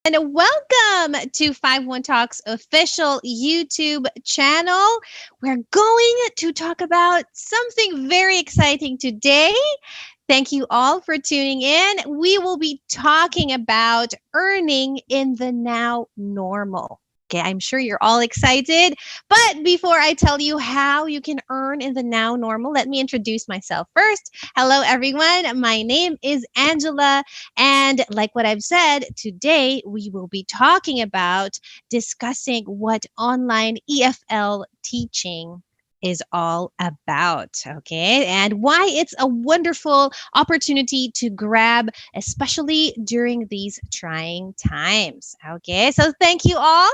And welcome to 51 Talks official YouTube channel. We're going to talk about something very exciting today. Thank you all for tuning in. We will be talking about earning in the now normal. Okay, I'm sure you're all excited. But before I tell you how you can earn in the now normal, let me introduce myself first. Hello, everyone. My name is Angela. And like what I've said, today we will be talking about discussing what online EFL teaching is all about, okay? And why it's a wonderful opportunity to grab, especially during these trying times, okay? So thank you all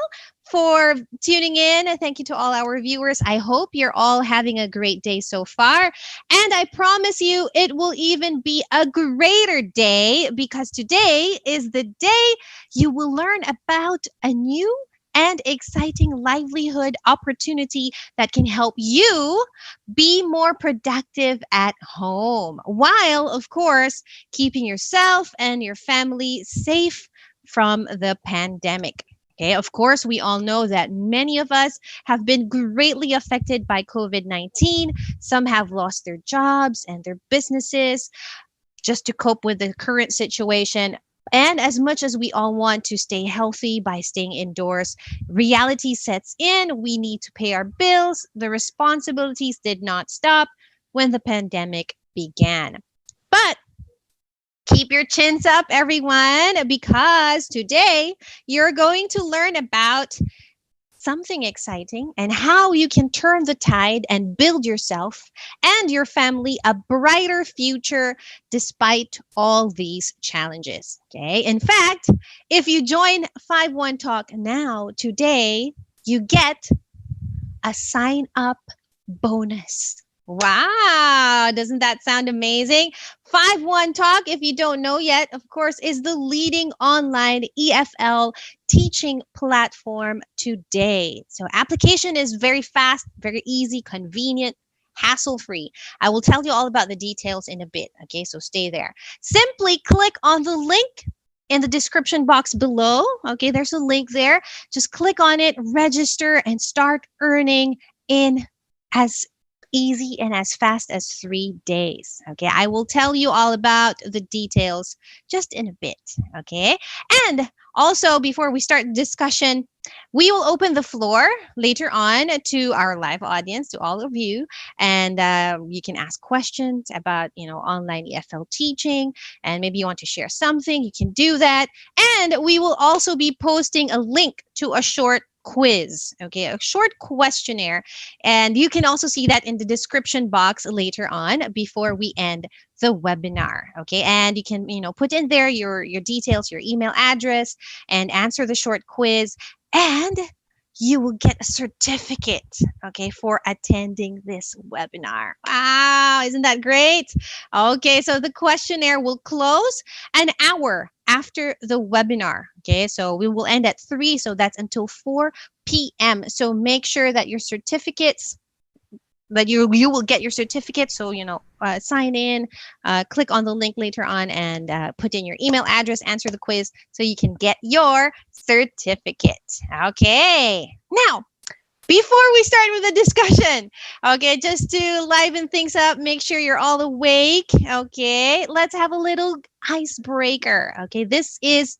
for tuning in. Thank you to all our viewers. I hope you're all having a great day so far. And I promise you, it will even be a greater day because today is the day you will learn about a new and exciting livelihood opportunity that can help you be more productive at home, while, of course, keeping yourself and your family safe from the pandemic. Okay, of course, we all know that many of us have been greatly affected by COVID 19. Some have lost their jobs and their businesses just to cope with the current situation. And as much as we all want to stay healthy by staying indoors, reality sets in. We need to pay our bills. The responsibilities did not stop when the pandemic began. But keep your chins up, everyone, because today you're going to learn about something exciting and how you can turn the tide and build yourself and your family a brighter future despite all these challenges. Okay. In fact, if you join 51 Talk now, today, you get a sign up bonus. Wow, doesn't that sound amazing? 51 Talk, if you don't know yet, of course, is the leading online EFL teaching platform today. So application is very fast, very easy, convenient, hassle-free. I will tell you all about the details in a bit, okay? So stay there. Simply click on the link in the description box below. Okay, there's a link there. Just click on it, register, and start earning in as easy and as fast as 3 days. Okay, I will tell you all about the details just in a bit. Okay, and also before we start the discussion, we will open the floor later on to our live audience, to all of you, and you can ask questions about online EFL teaching, and maybe you want to share something. You can do that, and we will also be posting a link to a short quiz, okay, a short questionnaire, and you can also see that in the description box later on before we end the webinar. Okay, and you can put in there your details, your email address, and answer the short quiz, and you will get a certificate, okay, for attending this webinar. Wow, isn't that great? Okay, so the questionnaire will close an hour after the webinar. Okay, so we will end at 3, so that's until 4 p.m. So make sure that your certificates, that you will get your certificate. So sign in, click on the link later on, and put in your email address, answer the quiz, so you can get your certificate. Okay, now before we start with the discussion, okay, just to liven things up, make sure you're all awake. Okay, let's have a little icebreaker. Okay, this is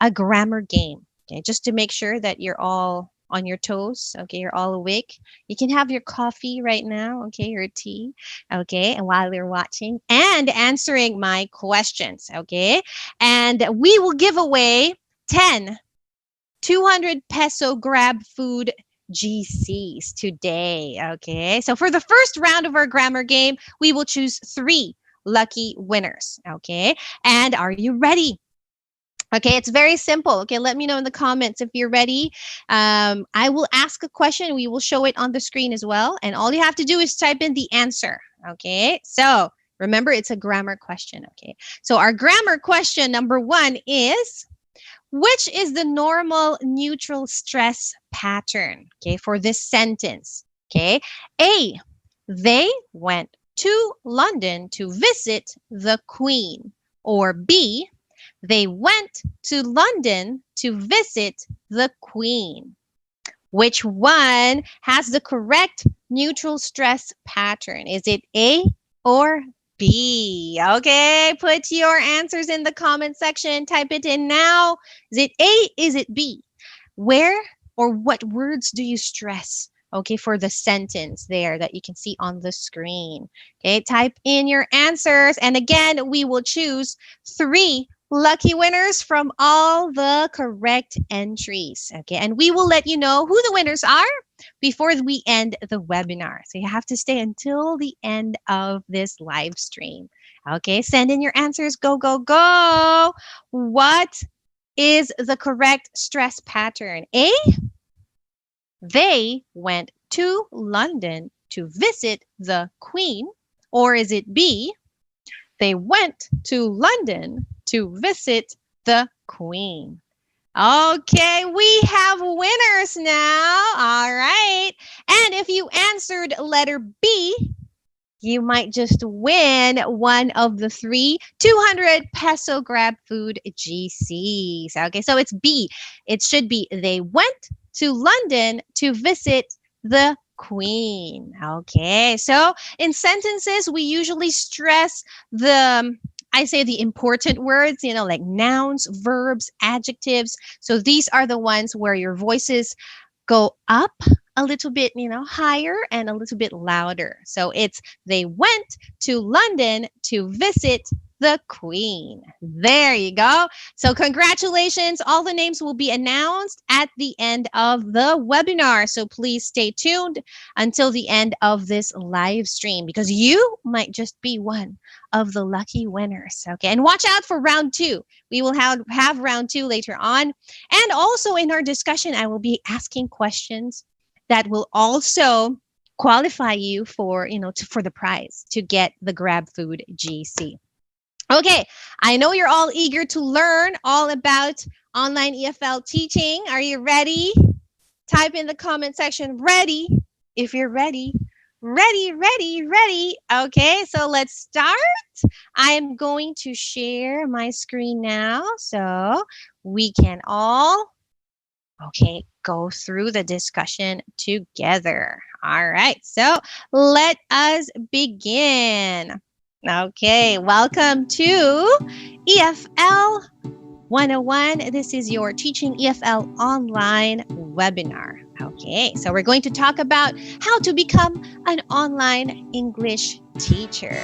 a grammar game. Okay, just to make sure that you're all on your toes. Okay, you're all awake. You can have your coffee right now. Okay, your tea. Okay, and while you're watching and answering my questions. Okay, and we will give away 10 200 peso grab food GCs today. Okay, so for the first round of our grammar game, we will choose 3 lucky winners. Okay, and are you ready? Okay, it's very simple. Okay, let me know in the comments if you're ready. I will ask a question. We will show it on the screen as well. And all you have to do is type in the answer. Okay, so remember, it's a grammar question. Okay, so our grammar question number 1 is, which is the normal neutral stress pattern, okay, for this sentence? Okay, A, they went to London to visit the Queen. Or B, They went to London to visit the Queen. Which one has the correct neutral stress pattern? Is it A or B? Okay, put your answers in the comment section. Type it in now. Is it A? Is it B? Where or what words do you stress? Okay, for the sentence there that you can see on the screen. Okay, type in your answers. And again, we will choose 3 lucky winners from all the correct entries. Okay, and we will let you know who the winners are before we end the webinar. So you have to stay until the end of this live stream. Okay, send in your answers. Go, go, go. What is the correct stress pattern? A, they went to London to visit the Queen. Or is it B, they went to London to visit the Queen? Okay, we have winners now. All right. And if you answered letter B, you might just win one of the 3 200 peso grab food GCs. Okay, so it's B. It should be they went to London to visit the Queen. Okay, so in sentences, we usually stress I say the important words, like nouns, verbs, adjectives. So these are the ones where your voices go up a little bit, higher and a little bit louder. So it's they went to London to visit the Queen. There you go. So congratulations. All the names will be announced at the end of the webinar. So please stay tuned until the end of this live stream because you might just be one of the lucky winners. Okay. And watch out for round 2. We will have round 2 later on. And also in our discussion, I will be asking questions that will also qualify you for, for the prize to get the Grab Food GC. Okay, I know you're all eager to learn all about online EFL teaching. Are you ready? Type in the comment section, ready, if you're ready. Ready, ready, ready. Okay, so let's start. I am going to share my screen now so we can all, go through the discussion together. All right, so let us begin. Okay, welcome to EFL 101. This is your Teaching EFL online webinar. Okay, so we're going to talk about how to become an online English teacher.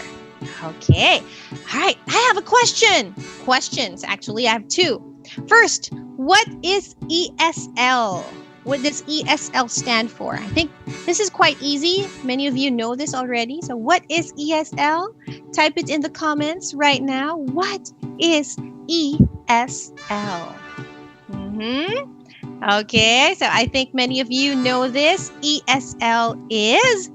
Okay, all right, I have a question. Questions, actually, I have 2. First, what is ESL? What does ESL stand for? I think this is quite easy. Many of you know this already. So what is ESL? Type it in the comments right now. What is ESL? Okay, so I think many of you know this. ESL is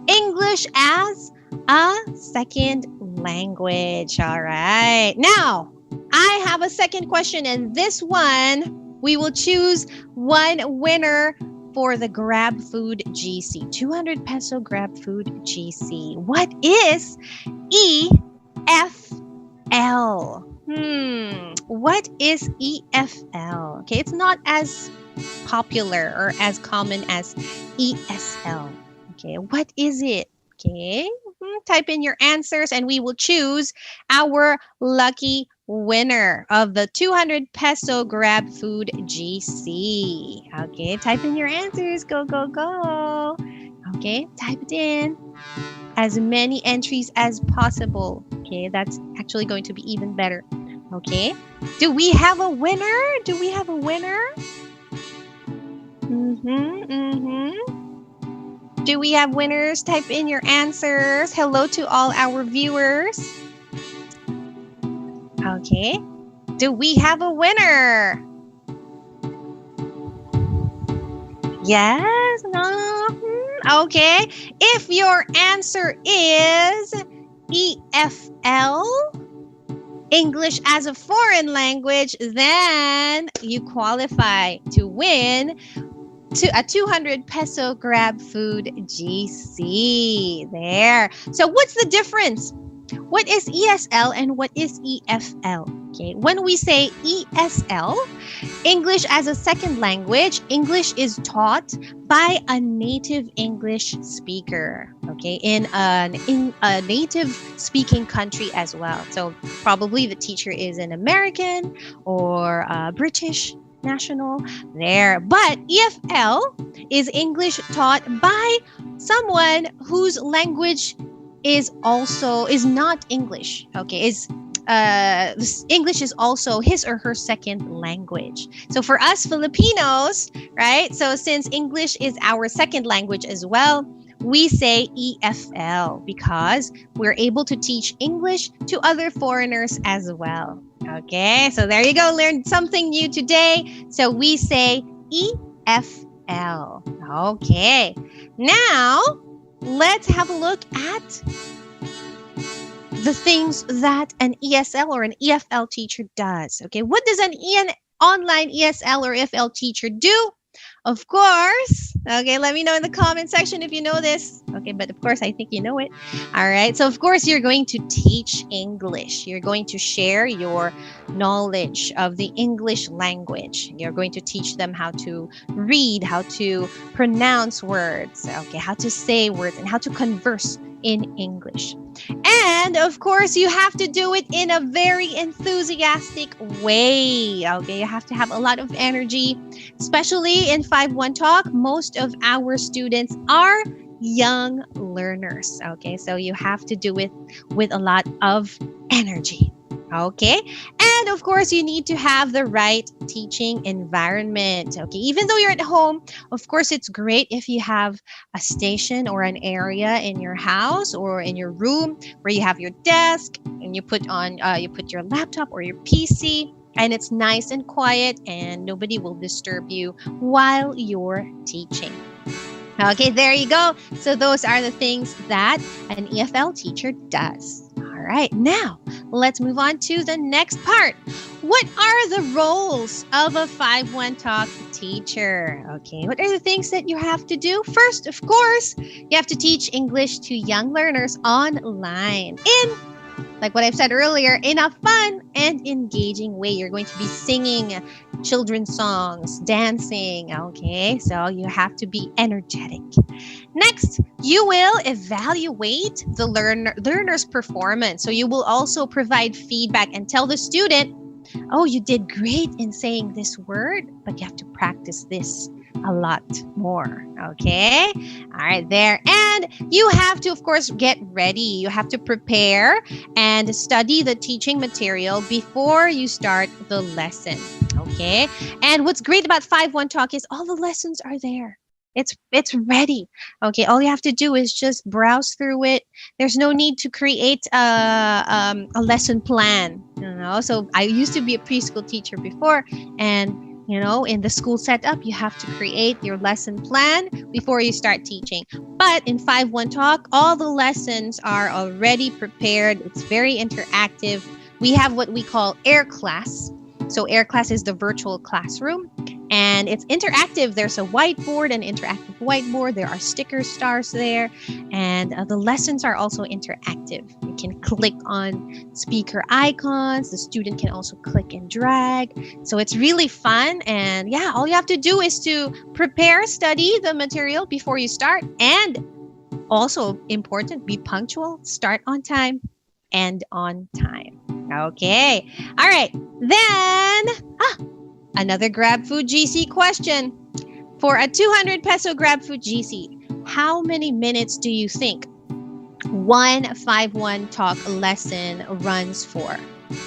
English as a second language. All right. Now, I have a second question, and this one, we will choose one winner for the Grab Food GC. 200 peso Grab Food GC. What is EFL? What is EFL? Okay, it's not as popular or as common as ESL. Okay, what is it? Okay, type in your answers and we will choose our lucky winner of the 200 peso Grab Food GC. Okay, type in your answers. Go, go, go. Okay, type it in. As many entries as possible. Okay, that's actually going to be even better. Okay, do we have a winner? Do we have a winner? Do we have winners? Type in your answers. Hello to all our viewers. Okay, do we have a winner? Yes? No? Okay, if your answer is EFL, English as a foreign language, then you qualify to win a 200 peso Grab Food GC. There. So what's the difference what is ESL and what is EFL? Okay, when we say ESL, English as a second language, English is taught by a native English speaker, okay, in a native speaking country as well. So probably the teacher is an American or a British national there. But EFL is English taught by someone whose language is not English, okay, English is also his or her second language. So for us Filipinos, right? So since English is our second language as well, we say EFL because we're able to teach English to other foreigners as well. Okay, so there you go. Learned something new today. So we say EFL. Okay, now let's have a look at the things that an ESL or an EFL teacher does. Okay, what does an online ESL or EFL teacher do? Of course, okay, let me know in the comment section if you know this. Okay, but of course, I think you know it. All right, so of course, you're going to teach English. You're going to share your knowledge of the English language. You're going to teach them how to read, how to pronounce words, okay, how to say words, and how to converse in English. And of course, you have to do it in a very enthusiastic way. Okay, you have to have a lot of energy, especially in 5-1 Talk. Most of our students are young learners. Okay, so you have to do it with a lot of energy. Okay, and of course, you need to have the right teaching environment. Okay, even though you're at home, of course, it's great if you have a station or an area in your house or in your room where you have your desk and you put your laptop or your PC, and it's nice and quiet and nobody will disturb you while you're teaching. Okay, there you go. So those are the things that an EFL teacher does. All right, now let's move on to the next part. What are the roles of a 5-1 Talk teacher? Okay, what are the things that you have to do? First, of course, you have to teach English to young learners online like what I've said earlier, in a fun and engaging way. You're going to be singing children's songs, dancing, okay? So you have to be energetic. Next, you will evaluate the learner's performance. So you will also provide feedback and tell the student, oh, you did great in saying this word, but you have to practice this a lot more. Okay. All right, there. And you have to, of course, get ready. You have to prepare and study the teaching material before you start the lesson. Okay. And what's great about 5-1 Talk is all the lessons are there. It's ready. Okay, all you have to do is just browse through it. There's no need to create a lesson plan. So I used to be a preschool teacher before, and in the school setup, you have to create your lesson plan before you start teaching. But in 5-1 Talk, all the lessons are already prepared. It's very interactive. We have what we call Air Class. So Air Class is the virtual classroom, and it's interactive. There's a whiteboard, an interactive whiteboard. There are sticker stars there, and the lessons are also interactive. You can click on speaker icons. The student can also click and drag. So it's really fun, and yeah, all you have to do is to prepare, study the material before you start, and also important, be punctual, start on time, end on time. Okay. All right. Then, another Grab Food GC question. For a 200 peso Grab Food GC, how many minutes do you think one 5-1 Talk lesson runs for?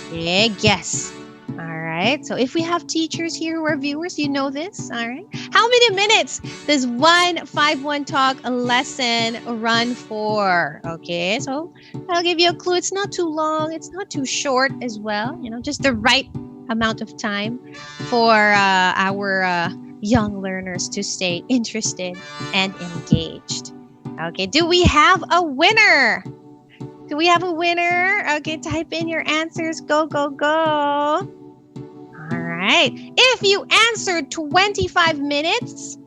Okay, guess. All right. So if we have teachers here who are viewers, you know this. All right. How many minutes does one 5-1 Talk lesson run for? Okay. So I'll give you a clue. It's not too long. It's not too short as well. Just the right amount of time for our young learners to stay interested and engaged. Okay. Do we have a winner? Do we have a winner? Okay. Type in your answers. Go, go, go. All right. If you answered 25 minutes,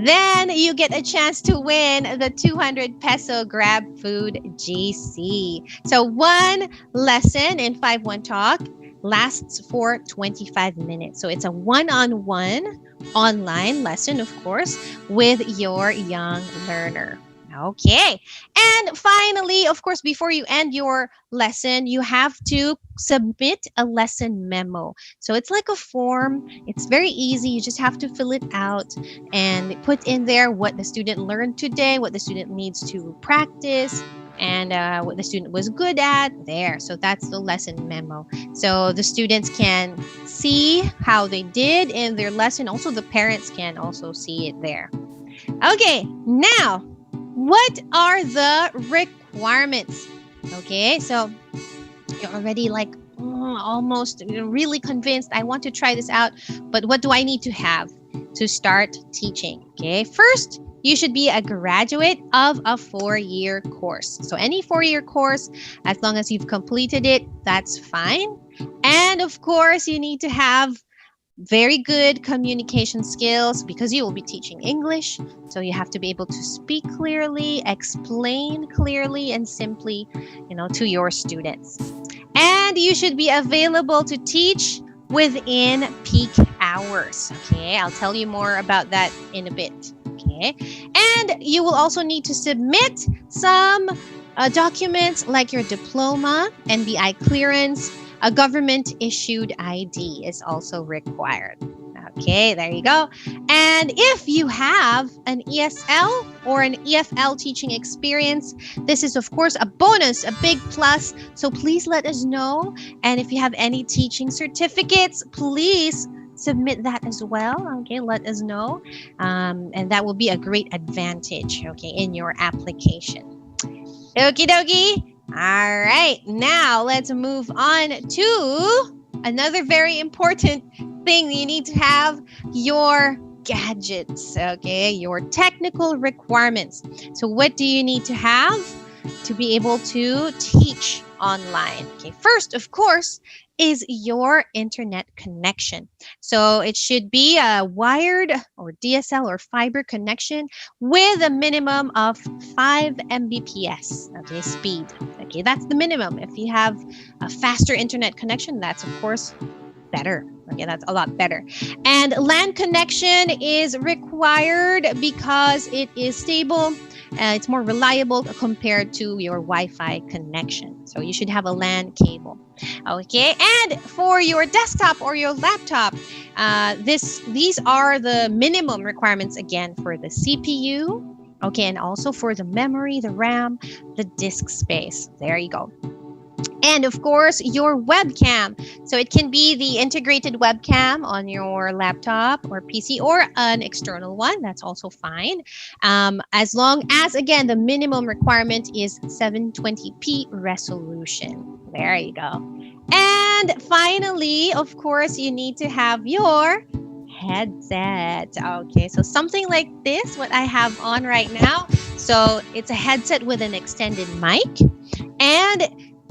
then you get a chance to win the 200 peso Grab Food GC. So one lesson in 5-1 Talk lasts for 25 minutes. So it's a one-on-one online lesson, of course, with your young learner. Okay. And finally, of course, before you end your lesson, you have to submit a lesson memo. So it's like a form. It's very easy. You just have to fill it out and put in there what the student learned today, what the student needs to practice, and what the student was good at there. So that's the lesson memo. So the students can see how they did in their lesson. Also, the parents can also see it there. Okay, now, what are the requirements? Okay, so you're already like almost really convinced. I want to try this out, but what do I need to have to start teaching? Okay, first, you should be a graduate of a 4-year course. So any 4-year course, as long as you've completed it, that's fine. And of course, you need to have very good communication skills because you will be teaching English. So you have to be able to speak clearly, explain clearly and simply, to your students. And you should be available to teach within peak hours. Okay, I'll tell you more about that in a bit. Okay, and you will also need to submit some documents like your diploma, NBI clearance. A government-issued ID is also required. Okay, there you go. And if you have an ESL or an EFL teaching experience, this is, of course, a bonus, a big plus. So please let us know. And if you have any teaching certificates, please submit that as well. Okay, let us know. And that will be a great advantage, okay, in your application. Okie dokie. All right, now let's move on to another very important thing. You need to have your gadgets, okay, your technical requirements. So what do you need to have to be able to teach online? Okay, first, of course, is your internet connection. So it should be a wired or DSL or fiber connection with a minimum of 5 Mbps, okay, speed. Okay, that's the minimum. If you have a faster internet connection, that's of course better. Okay, that's a lot better. And LAN connection is required because it is stable. It's more reliable compared to your Wi-Fi connection. So you should have a LAN cable. Okay, and for your desktop or your laptop, these are the minimum requirements again for the CPU. Okay, and also for the memory, the RAM, the disk space. There you go. And of course, your webcam. So it can be the integrated webcam on your laptop or PC or an external one. That's also fine. As long as, again, the minimum requirement is 720p resolution. There you go. And finally, of course, you need to have your headset. Okay, so something like this, what I have on right now. So it's a headset with an extended mic. And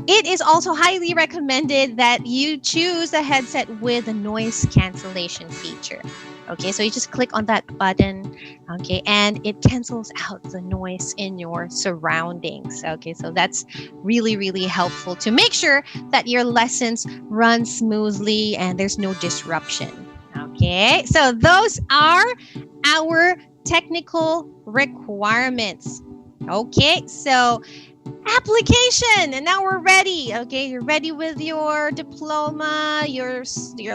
it is also highly recommended that you choose a headset with a noise cancellation feature. Okay, so you just click on that button, okay, and it cancels out the noise in your surroundings. Okay, so that's really, really helpful to make sure that your lessons run smoothly and there's no disruption. Okay, so those are our technical requirements. Okay, so application, and now we're ready. Okay, you're ready with your diploma, your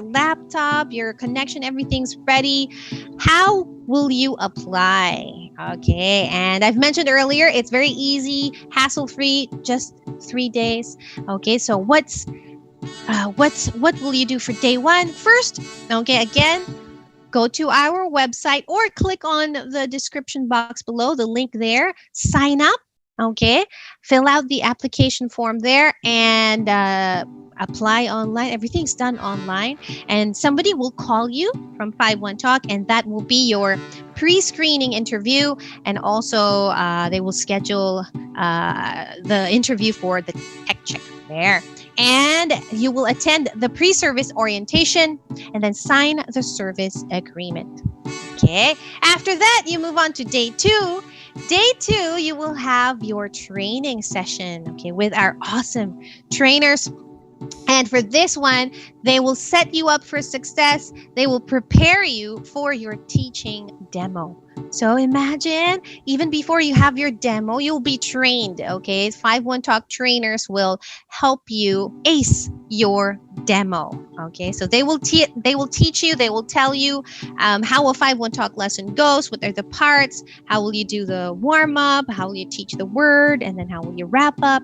laptop, your connection, everything's ready. How will you apply? Okay, and I've mentioned earlier, it's very easy, hassle-free, just 3 days. Okay, so what will you do for day one? First, okay, again, go to our website or click on the description box below, the link there, sign up. Okay, fill out the application form there and apply online. Everything's done online, and somebody will call you from 5-1 Talk, and that will be your pre-screening interview, and also they will schedule the interview for the tech check there. And you will attend the pre-service orientation and then sign the service agreement. Okay. After that, you move on to day 2. Day 2, you will have your training session, okay, with our awesome trainers. And for this one, they will set you up for success. They will prepare you for your teaching demo. So imagine, even before you have your demo, you'll be trained, okay? 5-1 Talk trainers will help you ace your demo, okay? So they will teach you, they will tell you how a 5-1 Talk lesson goes, what are the parts, how will you do the warm up, how will you teach the word, and then how will you wrap up,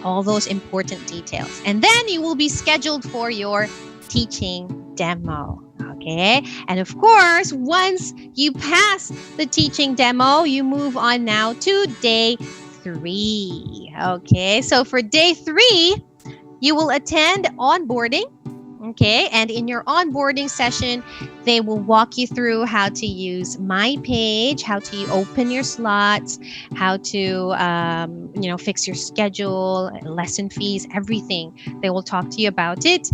all those important details. And then you will be scheduled for your teaching demo. Okay. And of course, once you pass the teaching demo, you move on now to day 3. Okay. So for day 3, you will attend onboarding. Okay, and in your onboarding session, they will walk you through how to use My Page, how to open your slots, how to, fix your schedule, lesson fees, everything. They will talk to you about it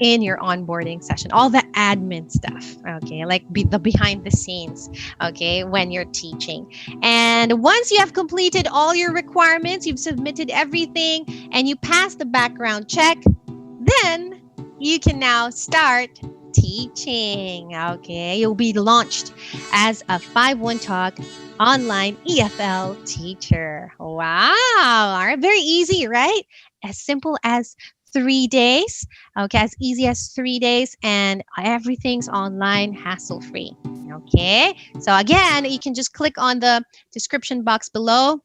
in your onboarding session, all the admin stuff, okay, like the behind the scenes, okay, when you're teaching. And once you have completed all your requirements, you've submitted everything, and you pass the background check, then you can now start teaching. Okay, you'll be launched as a 5-1 Talk online EFL teacher. Wow. All right, very easy, right? As simple as 3 days. Okay, as easy as 3 days, and everything's online, hassle-free. Okay, so again, you can just click on the description box below.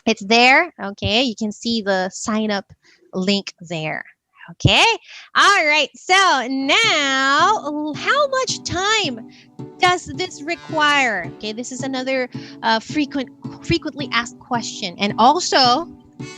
It's there. Okay, you can see the sign up link there. Okay. All right. So now, how much time does this require? Okay. This is another frequently asked question. And also,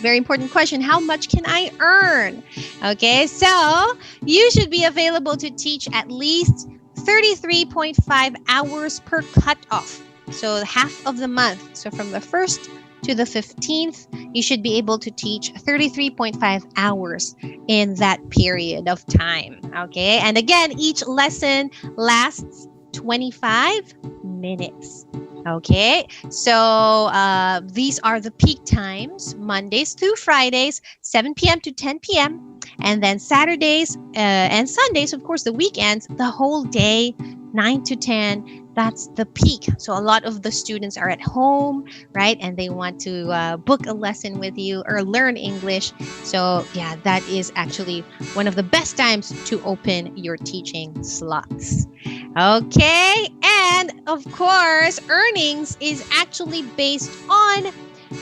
very important question, how much can I earn? Okay. So you should be available to teach at least 33.5 hours per cutoff. So half of the month. So from the 1st to the 15th, you should be able to teach 33.5 hours in that period of time. Okay. And again, each lesson lasts 25 minutes. Okay. So these are the peak times, Mondays through Fridays, 7 p.m. to 10 p.m. And then Saturdays and Sundays, of course, the weekends, the whole day, 9 to 10. That's the peak. So a lot of the students are at home, right? And they want to book a lesson with you or learn English. So yeah, that is actually one of the best times to open your teaching slots. Okay. And of course, earnings is actually based on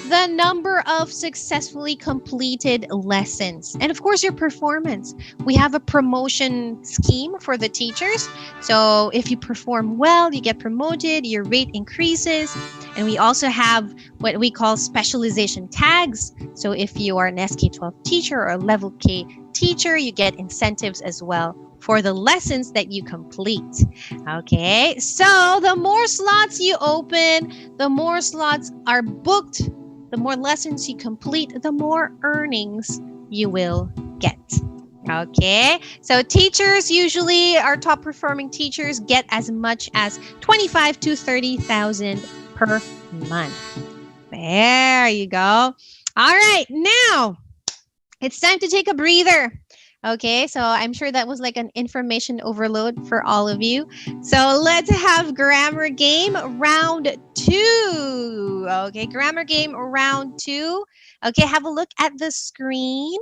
the number of successfully completed lessons. And of course, your performance. We have a promotion scheme for the teachers. So if you perform well, you get promoted, your rate increases. And we also have what we call specialization tags. So if you are an SK12 teacher or a level K teacher, you get incentives as well for the lessons that you complete. Okay, so the more slots you open, the more slots are booked, the more lessons you complete, the more earnings you will get. Okay, so teachers usually, our top performing teachers get as much as 25 to 30,000 per month. There you go. All right, now it's time to take a breather. Okay, so I'm sure that was like an information overload for all of you. So let's have grammar game round 2. Okay, grammar game round 2. Okay, have a look at the screen.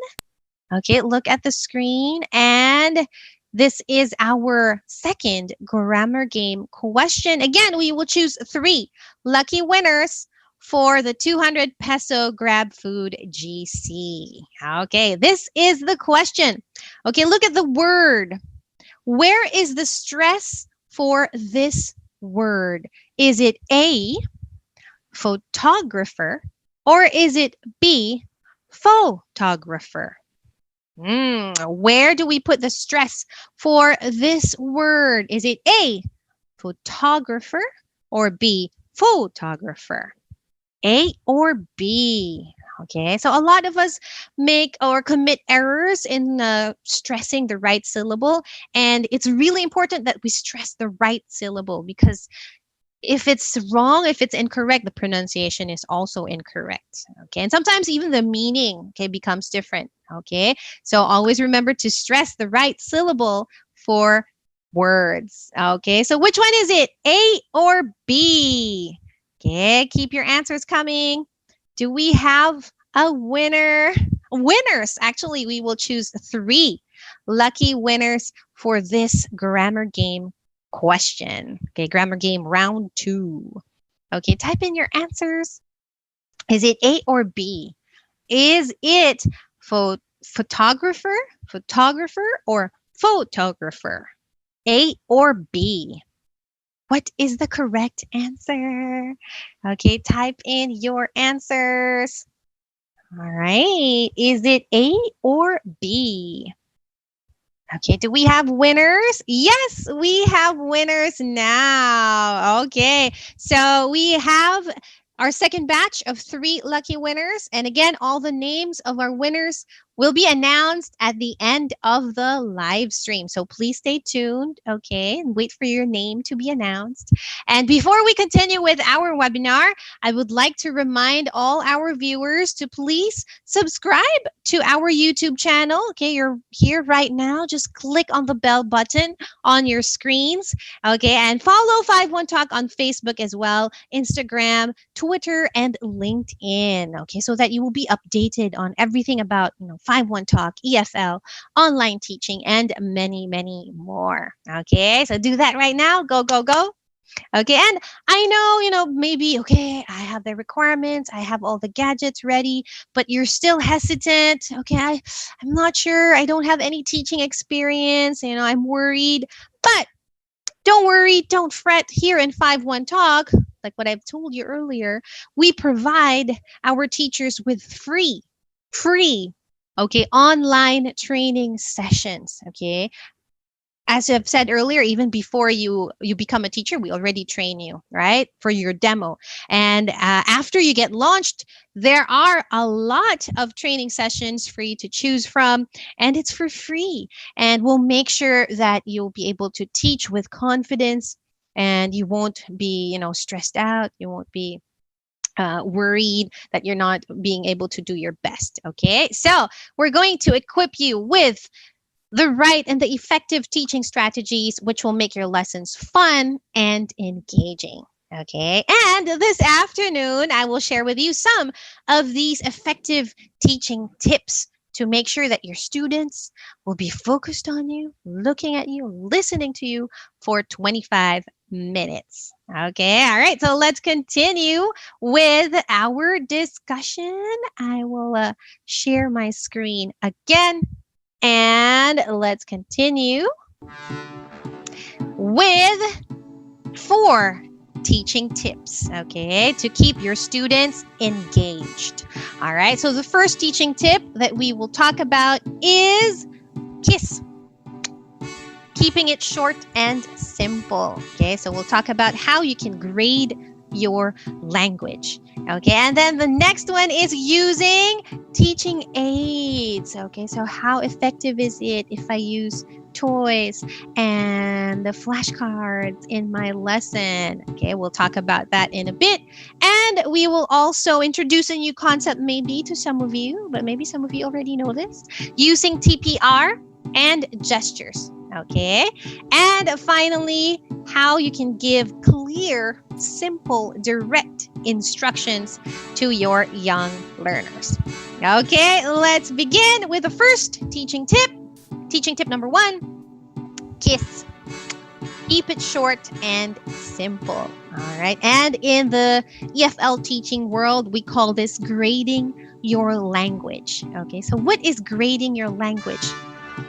Okay, look at the screen. And this is our second grammar game question. Again, we will choose 3 lucky winners for the 200 peso Grab Food GC. Okay, this is the question. Okay, look at the word. Where is the stress for this word? Is it A, photographer, or is it B, photographer? Where do we put the stress for this word? Is it A, photographer, or B, photographer? A or B? Okay, so a lot of us make or commit errors in stressing the right syllable. And it's really important that we stress the right syllable because If it's wrong, if it's incorrect, the pronunciation is also incorrect. Okay. And sometimes even the meaning, okay, becomes different. Okay. So always remember to stress the right syllable for words. Okay. So which one is it? A or B? Okay. Keep your answers coming. Do we have a winner? Winners. Actually, we will choose three lucky winners for this grammar game question. Okay, grammar game round two. Okay, type in your answers. Is it A or B? Is it photographer, photographer, or photographer? A or B? What is the correct answer? Okay, type in your answers. All right. Is it A or B? Okay, do we have winners? Yes, we have winners now. Okay, so we have our second batch of three lucky winners. And again, all the names of our winners will be announced at the end of the live stream. So please stay tuned, okay, and wait for your name to be announced. And before we continue with our webinar, I would like to remind all our viewers to please subscribe to our YouTube channel. Okay, you're here right now. Just click on the bell button on your screens. Okay, and follow 51 Talk on Facebook as well, Instagram, Twitter, and LinkedIn. Okay, so that you will be updated on everything about 51 Talk, EFL, online teaching, and many, many more. Okay, so do that right now. Go, go, go. Okay, and I know, maybe, okay, I have the requirements, I have all the gadgets ready, but you're still hesitant. Okay, I'm not sure, I don't have any teaching experience, I'm worried. But don't worry, don't fret. Here in 51 Talk, like what I've told you earlier, we provide our teachers with free, okay, online training sessions. Okay, as I've said earlier, even before you become a teacher, we already train you, right, for your demo. And after you get launched, there are a lot of training sessions for you to choose from, and it's for free. And we'll make sure that you'll be able to teach with confidence, and you won't be, stressed out. You won't be worried that you're not being able to do your best. Okay, so we're going to equip you with the right and the effective teaching strategies, which will make your lessons fun and engaging. Okay. And this afternoon, I will share with you some of these effective teaching tips to make sure that your students will be focused on you, looking at you, listening to you for 25 minutes. Okay. All right. So let's continue with our discussion. I will share my screen again. And let's continue with 4 teaching tips, okay, to keep your students engaged. All right, so the first teaching tip that we will talk about is KISS. Keeping it short and simple. Okay, so we'll talk about how you can grade your language. Okay, and then the next one is using teaching aids. Okay, so how effective is it if I use toys and the flashcards in my lesson? Okay, we'll talk about that in a bit. And we will also introduce a new concept maybe to some of you, but maybe some of you already know this, using TPR and gestures. Okay, and finally, how you can give clear, simple, direct instructions to your young learners. Okay, let's begin with the first teaching tip. Teaching tip number 1, KISS. Keep it short and simple. All right, and in the EFL teaching world, we call this grading your language. Okay, so what is grading your language?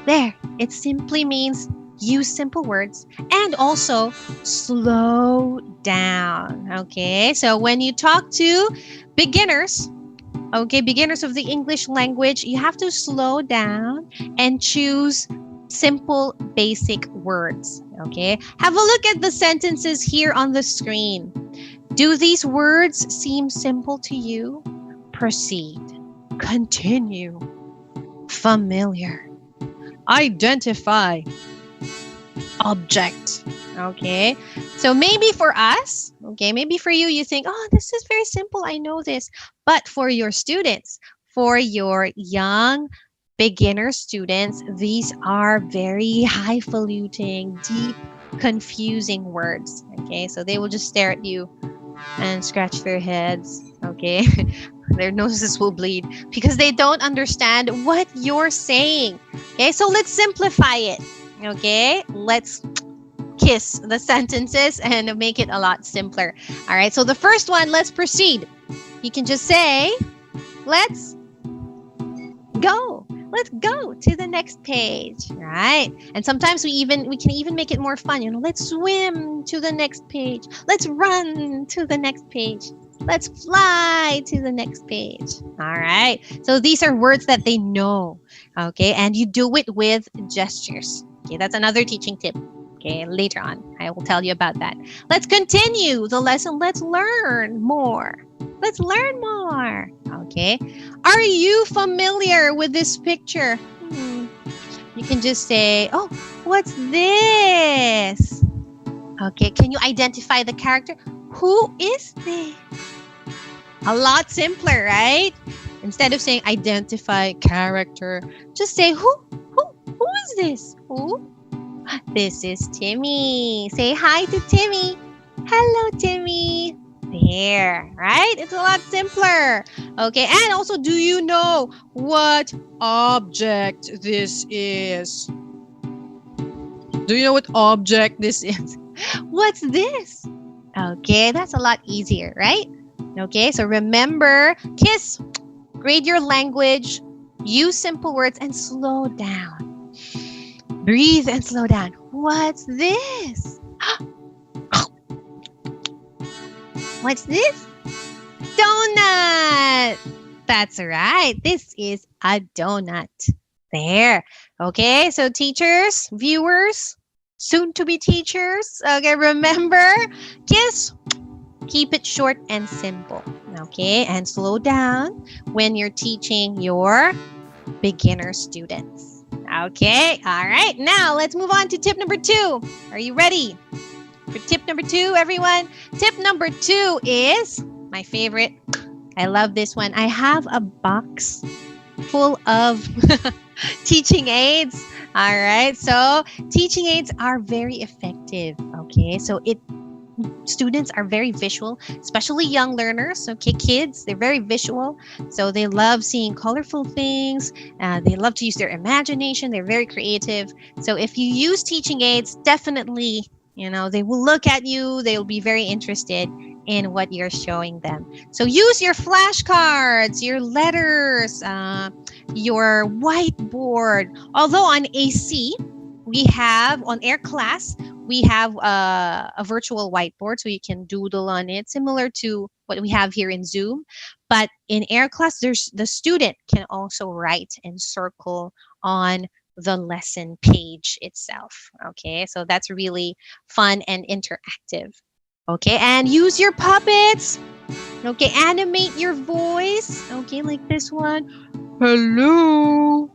There, it simply means use simple words and also slow down. Okay, so when you talk to beginners, beginners of the English language, you have to slow down and choose simple, basic words. Okay, have a look at the sentences here on the screen. Do these words seem simple to you? Proceed. Continue. Familiar. Identify. Object. Okay. So maybe for us, okay, maybe for you, you think, oh, this is very simple. I know this. But for your students, for your young beginner students, these are very highfalutin, deep, confusing words. Okay. So they will just stare at you and scratch their heads. Okay. Their noses will bleed because they don't understand what you're saying. Okay. So let's simplify it. Okay. Let's kiss the sentences and make it a lot simpler. All right, so the first one, let's proceed. You can just say, let's go. Let's go to the next page, right? And sometimes we can even make it more fun. Let's swim to the next page. Let's run to the next page. Let's fly to the next page. All right. So these are words that they know. Okay, and you do it with gestures. Okay, that's another teaching tip. Okay, later on, I will tell you about that. Let's continue the lesson. Let's learn more. Let's learn more. Okay. Are you familiar with this picture? You can just say, oh, what's this? Okay. Can you identify the character? Who is this? A lot simpler, right? Instead of saying identify character, just say who is this? Who? This is Timmy. Say hi to Timmy. Hello, Timmy. There, right? It's a lot simpler. Okay, and also, do you know what object this is? Do you know what object this is? What's this? Okay, that's a lot easier, right? Okay, so remember, kiss, grade your language, use simple words, and slow down. Breathe and slow down. What's this? What's this? Donut. That's right. This is a donut. There. Okay, so teachers, viewers, soon to be teachers. Okay, remember, kiss, keep it short and simple. Okay, and slow down when you're teaching your beginner students. Okay, all right. Now let's move on to tip number 2. Are you ready for tip number 2, everyone? Tip number 2 is my favorite. I love this one. I have a box full of teaching aids. All right, so teaching aids are very effective. Okay, so students are very visual, especially young learners. Okay, kids, they're very visual, so they love seeing colorful things. They love to use their imagination. They're very creative. So if you use teaching aids, definitely, they will look at you. They will be very interested in what you're showing them. So use your flashcards, your letters, your whiteboard. Although on AC, on Air Class, we have a virtual whiteboard, so you can doodle on it, similar to what we have here in Zoom. But in Air Class, the student can also write and circle on the lesson page itself. Okay, so that's really fun and interactive. Okay, and use your puppets. Okay, animate your voice. Okay, like this one. Hello.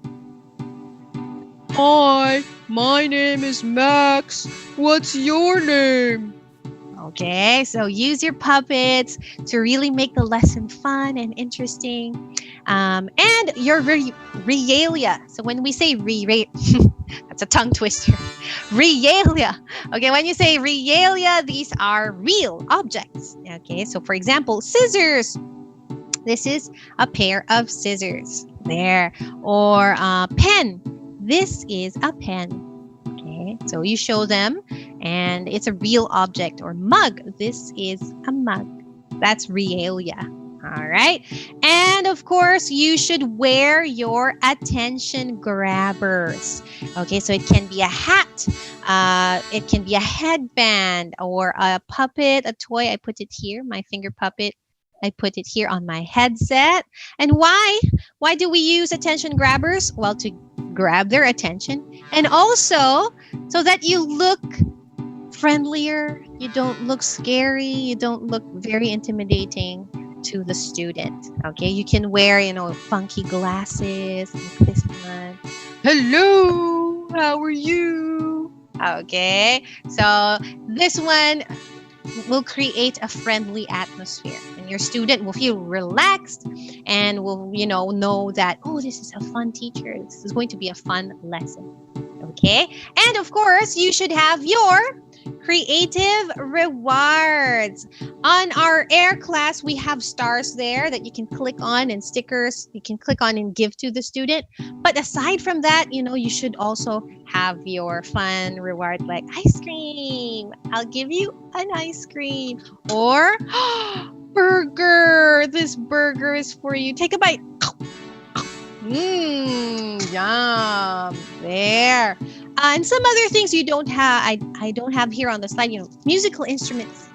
Hi, my name is Max. What's your name? Okay, so use your puppets to really make the lesson fun and interesting. And your realia. So when we say that's a tongue twister. Realia. Okay, when you say realia, these are real objects. Okay, so for example, scissors. This is a pair of scissors. There. Or pen. This is a pen. Okay, so you show them and it's a real object. Or mug. This is a mug. That's realia. All right. And of course, you should wear your attention grabbers. Okay, so it can be a hat. It can be a headband or a puppet, a toy. I put it here, my finger puppet. I put it here on my headset. And why? Why do we use attention grabbers? Well, to grab their attention, and also so that you look friendlier, you don't look scary, you don't look very intimidating to the student. Okay, you can wear, funky glasses like this one. Hello, how are you? Okay, so this one will create a friendly atmosphere, and your student will feel relaxed and will, know that, oh, this is a fun teacher. This is going to be a fun lesson. Okay, and of course, you should have your creative rewards. On our air class, we have stars there that you can click on, and stickers you can click on and give to the student. But aside from that, you should also have your fun reward like ice cream. I'll give you an ice cream. Or burger. This burger is for you. Take a bite. Yum. There. And some other things you don't have, I don't have here on the slide, musical instruments.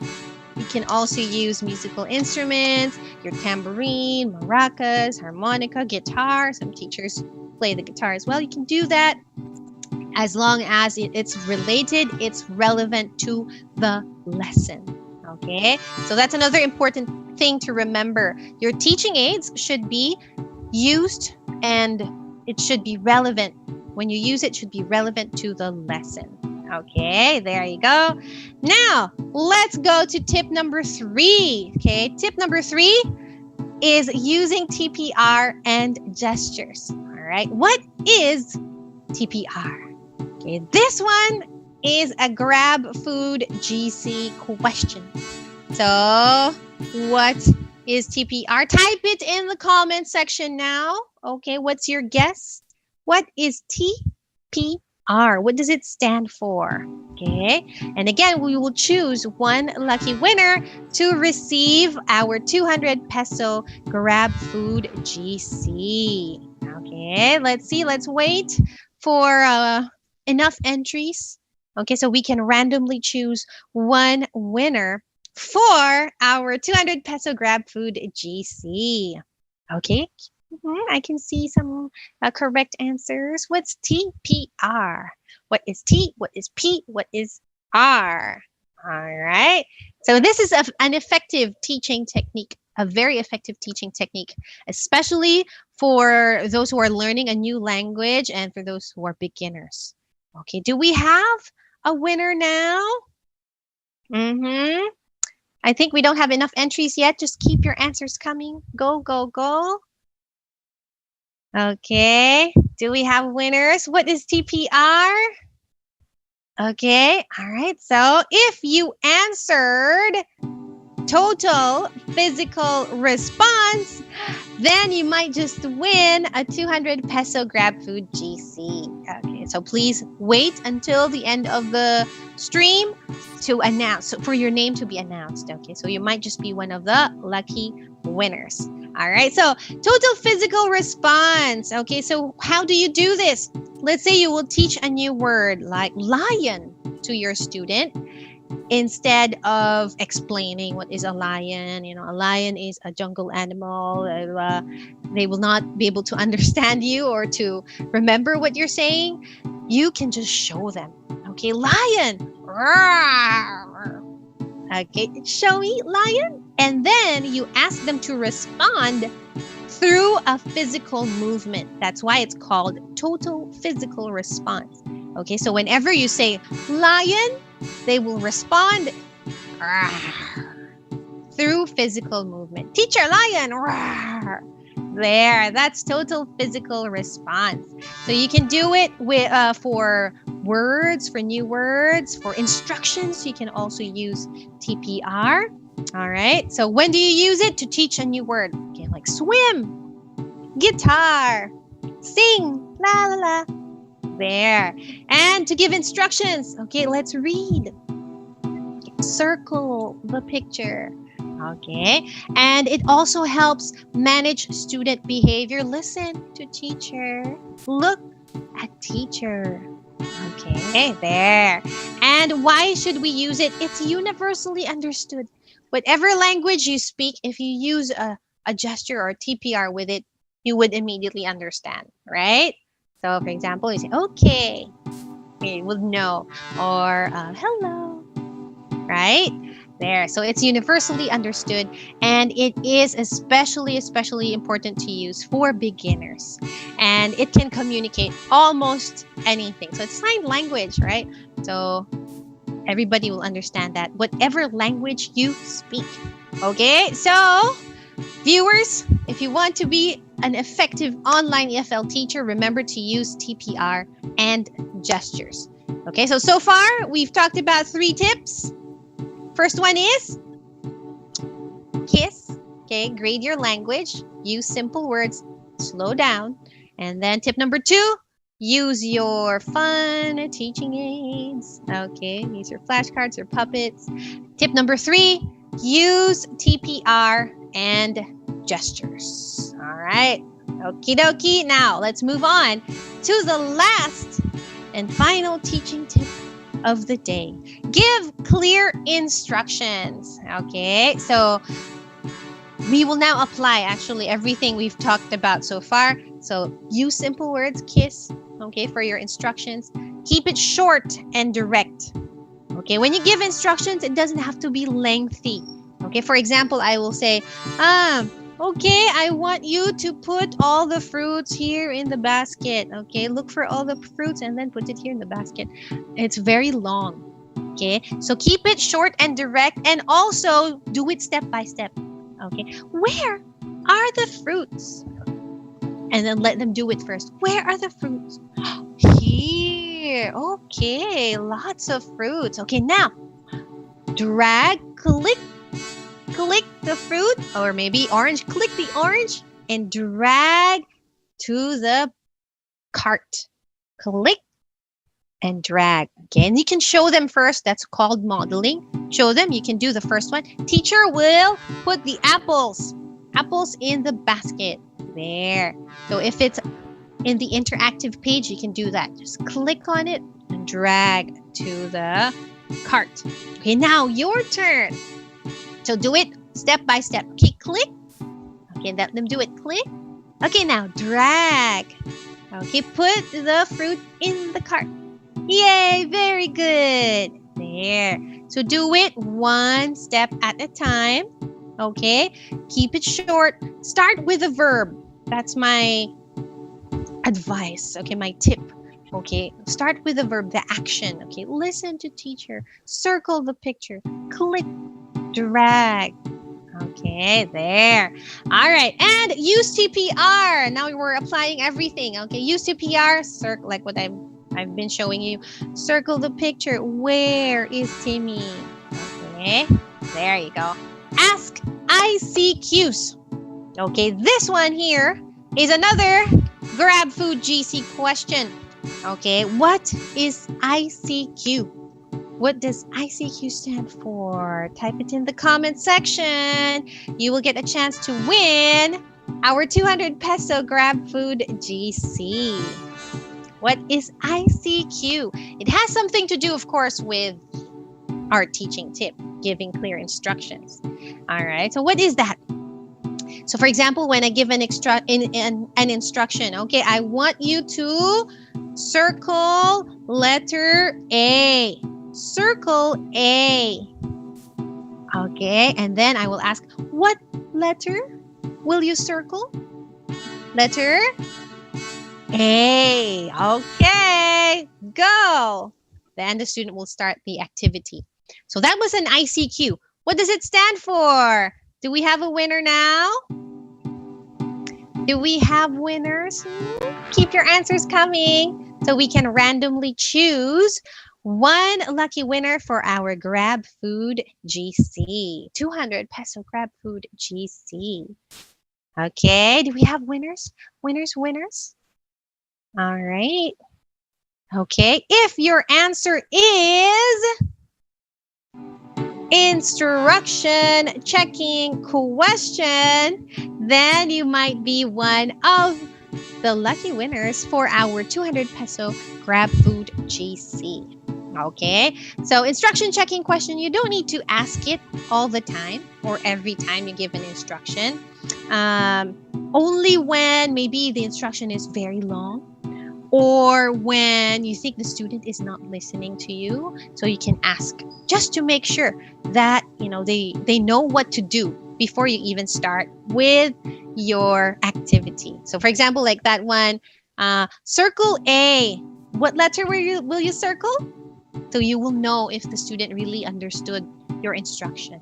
You can also use musical instruments, your tambourine, maracas, harmonica, guitar. Some teachers play the guitar as well. You can do that as long as it's related, it's relevant to the lesson. Okay, so that's another important thing to remember. Your teaching aids should be used, and it should be relevant. When you use it, should be relevant to the lesson. Okay, there you go. Now, let's go to tip number 3. Okay, tip number 3 is using TPR and gestures. All right, what is TPR? Okay, this one is a grab food GC question. So, what is TPR? Type it in the comment section now. Okay, what's your guess? What is TPR? What does it stand for? Okay, and again, we will choose one lucky winner to receive our 200 peso grab food GC. Okay, let's see. Let's wait for enough entries. Okay, so we can randomly choose one winner for our 200 peso grab food GC. Okay, I can see some correct answers. What's TPR? What is T? What is P? What is R? All right. So this is an effective teaching technique, a very effective teaching technique, especially for those who are learning a new language and for those who are beginners. Okay, do we have a winner now? I think we don't have enough entries yet. Just keep your answers coming. Go, go, go. Okay, do we have winners? What is TPR? Okay, all right. So if you answered total physical response, then you might just win a 200 peso grab food GC. Okay, so please wait until the end of the stream to announce, for your name to be announced. Okay, so you might just be one of the lucky winners. All right, so total physical response. Okay, so how do you do this? Let's say you will teach a new word like lion to your student. Instead of explaining what is a lion, a lion is a jungle animal. They will not be able to understand you or to remember what you're saying. You can just show them. Okay, lion. Okay, show me lion. And then you ask them to respond through a physical movement. That's why it's called total physical response. Okay, so whenever you say lion, they will respond through physical movement. Teacher, lion. There, that's total physical response. So you can do it with for words, for new words, for instructions. You can also use TPR. All right. So when do you use it? To teach a new word. Okay, like swim, guitar, sing, la la la. There. And to give instructions. Okay, let's read. Circle the picture. Okay. And it also helps manage student behavior. Listen to teacher. Look at teacher. Okay, there. And why should we use it? It's universally understood. Whatever language you speak, if you use a gesture or TPR with it, you would immediately understand, right? So, for example, you say, okay, you would know. Or hello, right? There. So it's universally understood, and it is especially important to use for beginners. And it can communicate almost anything. So it's sign language, right? So everybody will understand that, whatever language you speak. Okay, so viewers, if you want to be an effective online EFL teacher, remember to use TPR and gestures. Okay, so far we've talked about 3 tips. First one is KISS. Okay, grade your language, use simple words, slow down. And then tip number 2, use your fun teaching aids. Okay, use your flashcards or puppets. Tip number 3, use TPR and gestures. All right, okie dokie. Now let's move on to the last and final teaching tip of the day. Give clear instructions. Okay, so we will now apply actually everything we've talked about so far. So use simple words, KISS, okay, for your instructions. Keep it short and direct. Okay, when you give instructions, it doesn't have to be lengthy. Okay, for example, I will say, okay, I want you to put all the fruits here in the basket. Okay, look for all the fruits and then put it here in the basket. It's very long. Okay, so keep it short and direct, and also do it step by step. Okay, where are the fruits? And then let them do it first. Where are the fruits? Here. Okay, lots of fruits. Okay, now drag, click the fruit, or maybe orange. Click the orange and drag to the cart. Click and drag. Okay, and you can show them first. That's called modeling. Show them. You can do the first one. Teacher will put the apples in the basket. There. So if it's in the interactive page, you can do that. Just click on it and drag to the cart. Okay, now your turn. So do it step by step. Okay, click. Okay, let them do it. Click. Okay, now drag. Okay, put the fruit in the cart. Yay, very good. There. So do it one step at a time. Okay, keep it short. Start with a verb. That's my advice. Okay, my tip. Okay, start with a verb, the action. Okay, listen to teacher. Circle the picture. Click, drag. Okay, there. All right, and use TPR. Now we're applying everything. Okay, use TPR. Circle, like what I've been showing you. Circle the picture. Where is Timmy? Okay, there you go. Ask ICQs. Okay, this one here is another Grab Food GC question. Okay, what is ICQ? What does ICQ stand for? Type it in the comment section. You will get a chance to win our 200 peso Grab Food GC. What is ICQ? It has something to do, of course, with our teaching tip, giving clear instructions. All right, so what is that? So for example, when I give an instruction, okay, I want you to circle letter A. Circle A. Okay, and then I will ask, what letter will you circle? Letter A. Okay, go. Then the student will start the activity. So that was an ICQ. What does it stand for? Do we have a winner now? Do we have winners? Keep your answers coming so we can randomly choose one lucky winner for our Grab Food GC. 200 peso Grab Food GC. Okay, do we have winners? Winners? All right. Okay, if your answer is instruction checking question, then you might be one of the lucky winners for our 200 peso Grab Food GC. Okay, so instruction checking question, you don't need to ask it all the time or every time you give an instruction. Only when maybe the instruction is very long, or when you think the student is not listening to you, so you can ask just to make sure that they know what to do before you even start with your activity. So for example, like that one, circle A. What letter will you circle? So you will know if the student really understood your instruction.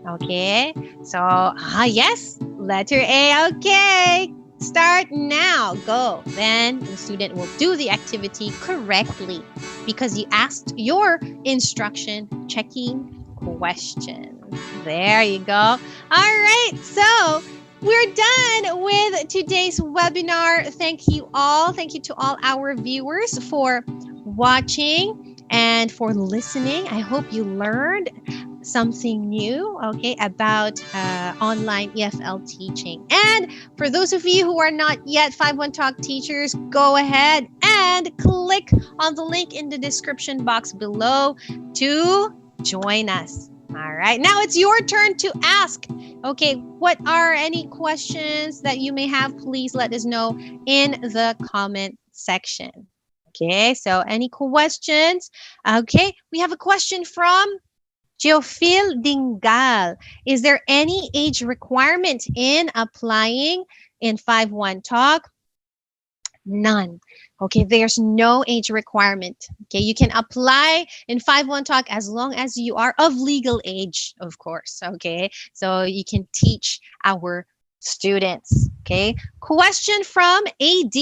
Okay, so yes, letter A. Okay, start now. Go. Then the student will do the activity correctly because you asked your instruction checking question. There you go. All right, so we're done with today's webinar. Thank you all. Thank you to all our viewers for watching and for listening. I hope you learned something new, okay, about online EFL teaching. And for those of you who are not yet 51 Talk teachers, go ahead and click on the link in the description box below to join us. All right, now it's your turn to ask. Okay, what are any questions that you may have? Please let us know in the comment section. Okay, so any questions? Okay, we have a question from Geophil Dingal. Is there any age requirement in applying in 51 Talk? None. Okay, there's no age requirement. Okay, you can apply in 51 Talk as long as you are of legal age, of course. Okay, so you can teach our students. Okay, question from AD.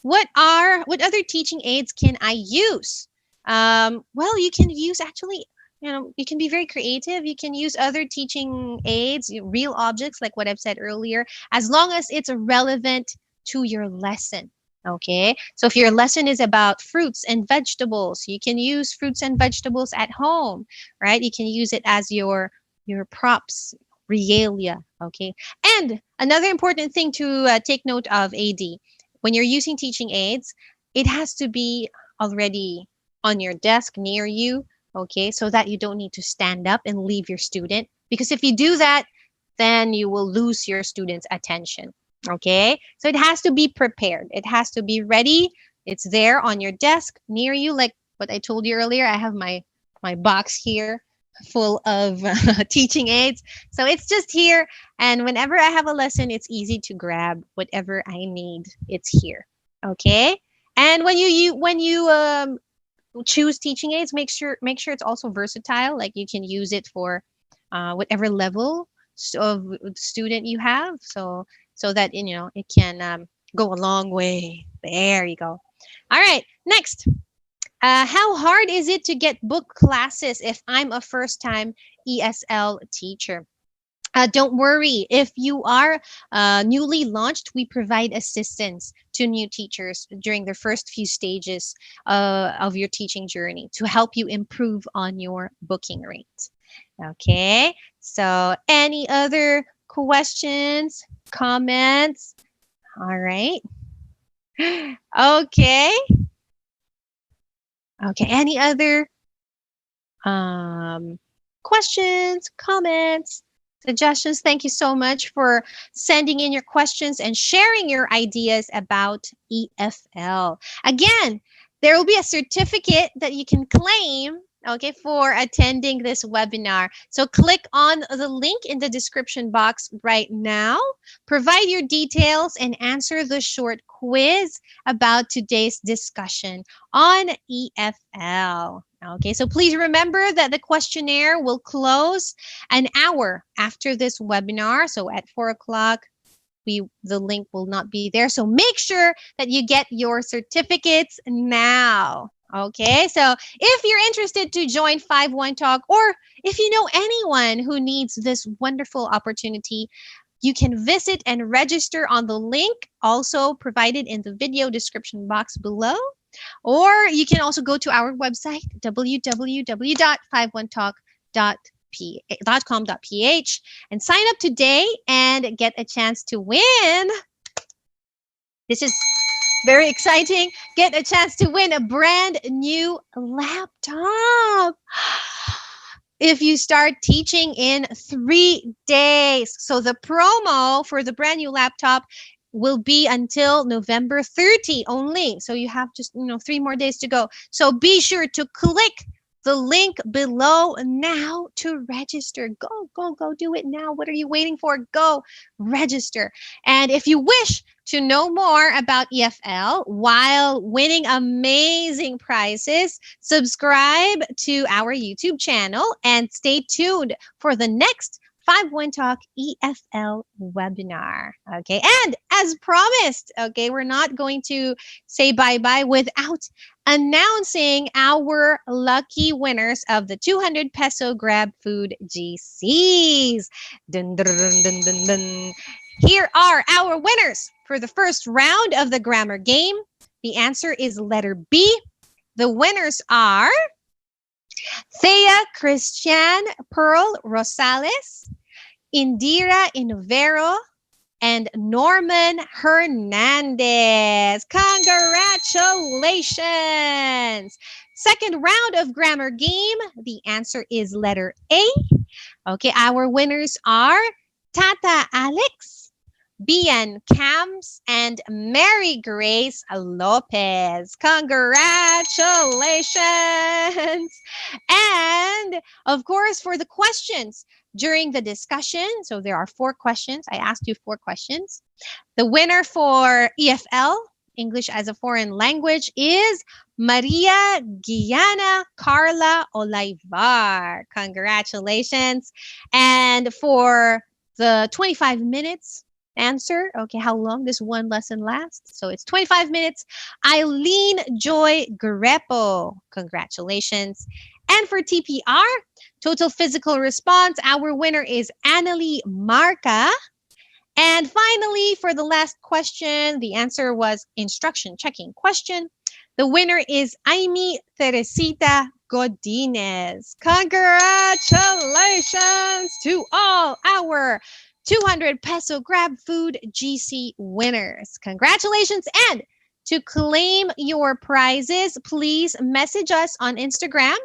What other teaching aids can I use? Well, you can use actually, you can be very creative. You can use other teaching aids, real objects, like what I've said earlier, as long as it's relevant to your lesson. Okay, so if your lesson is about fruits and vegetables, you can use fruits and vegetables at home, right? You can use it as your props, regalia. Okay, and another important thing to take note of, AD, when you're using teaching aids, it has to be already on your desk near you. Okay, so that you don't need to stand up and leave your student, because if you do that, then you will lose your student's attention. Okay, so it has to be prepared. It has to be ready. It's there on your desk near you, like what I told you earlier. I have my box here full of teaching aids. So it's just here, and whenever I have a lesson, it's easy to grab whatever I need. It's here. Okay, and when you choose teaching aids, make sure it's also versatile. Like you can use it for whatever level of student you have. So that it can go a long way. There you go. All right, next. How hard is it to get book classes if I'm a first-time ESL teacher? Don't worry. If you are newly launched, we provide assistance to new teachers during their first few stages of your teaching journey to help you improve on your booking rate. Okay, so any other questions, comments? All right. Okay. Okay, any other questions, comments, suggestions? Thank you so much for sending in your questions and sharing your ideas about EFL. Again, there will be a certificate that you can claim, okay, for attending this webinar. So click on the link in the description box right now, provide your details, and answer the short quiz about today's discussion on EFL. Okay, so please remember that the questionnaire will close an hour after this webinar. So at 4 o'clock, the link will not be there. So make sure that you get your certificates now. Okay, so if you're interested to join 51 Talk, or if you know anyone who needs this wonderful opportunity, you can visit and register on the link also provided in the video description box below. Or you can also go to our website, www.51talk.com.ph, and sign up today and get a chance to win. This is very exciting. Get a chance to win a brand new laptop if you start teaching in 3 days. So the promo for the brand new laptop will be until November 30 only. So you have just 3 more days to go. So be sure to click the link below now to register. Go, go, go do it now. What are you waiting for? Go register. And if you wish to know more about EFL while winning amazing prizes, subscribe to our YouTube channel and stay tuned for the next 51 Talk EFL webinar. Okay. And as promised, okay, we're not going to say bye-bye without announcing our lucky winners of the 200 peso Grab Food GCs. Dun, dun, dun, dun, dun, dun. Here are our winners for the first round of the grammar game. The answer is letter B. The winners are Thea Christian Pearl Rosales, Indira Inovero, and Norman Hernandez. Congratulations! Second round of grammar game. The answer is letter A. Okay, our winners are Tata Alex, Bian Cams, and Mary Grace Lopez. Congratulations! And of course, for the questions during the discussion, so there are 4 questions. I asked you 4 questions. The winner for EFL, English as a Foreign Language, is Maria Guiana Carla Olaivar. Congratulations. And for the 25 minutes answer, okay, how long does one lesson last? So it's 25 minutes. Eileen Joy Gurepo. Congratulations. And for TPR, total physical response, our winner is Annalie Marca. And finally, for the last question, the answer was instruction checking question. The winner is Amy Teresita Godinez. Congratulations to all our 200 peso Grab Food GC winners. Congratulations. And to claim your prizes, please message us on Instagram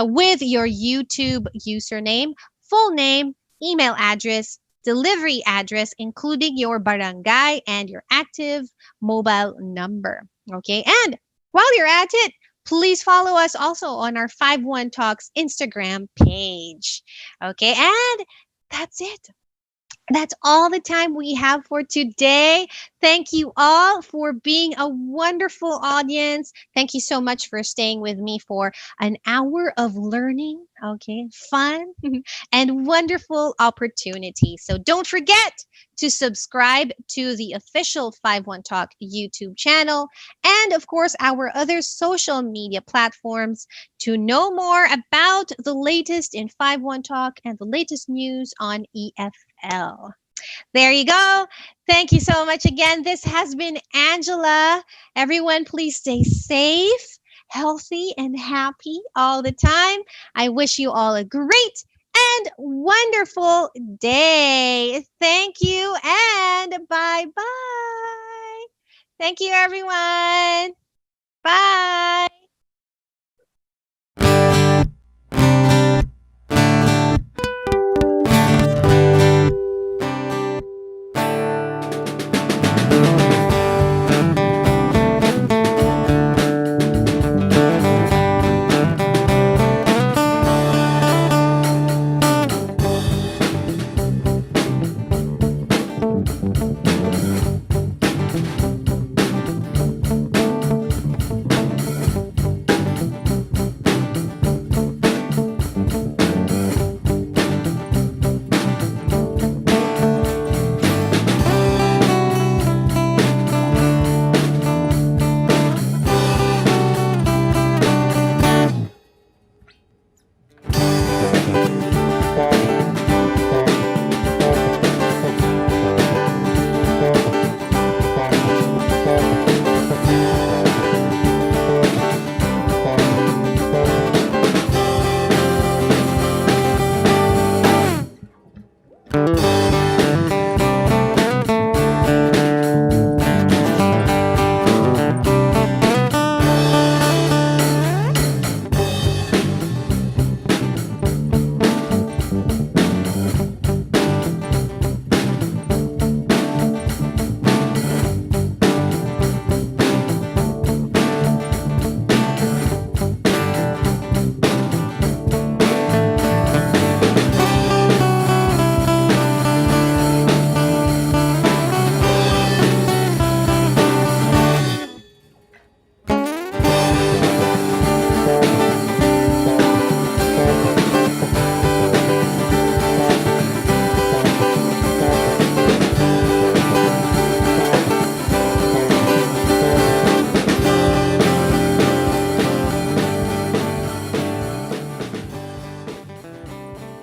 with your YouTube username, full name, email address, delivery address, including your barangay and your active mobile number. Okay. And while you're at it, please follow us also on our 51 Talks Instagram page. Okay. And that's it. That's all the time we have for today. Thank you all for being a wonderful audience. Thank you so much for staying with me for an hour of learning, okay, fun, and wonderful opportunity. So don't forget to subscribe to the official 51 Talk YouTube channel and, of course, our other social media platforms to know more about the latest in 51 Talk and the latest news on EFL. There you go. Thank you so much again. This has been Angela. Everyone, please stay safe, healthy, and happy all the time. I wish you all a great and wonderful day. Thank you and bye-bye. Thank you, everyone. Bye.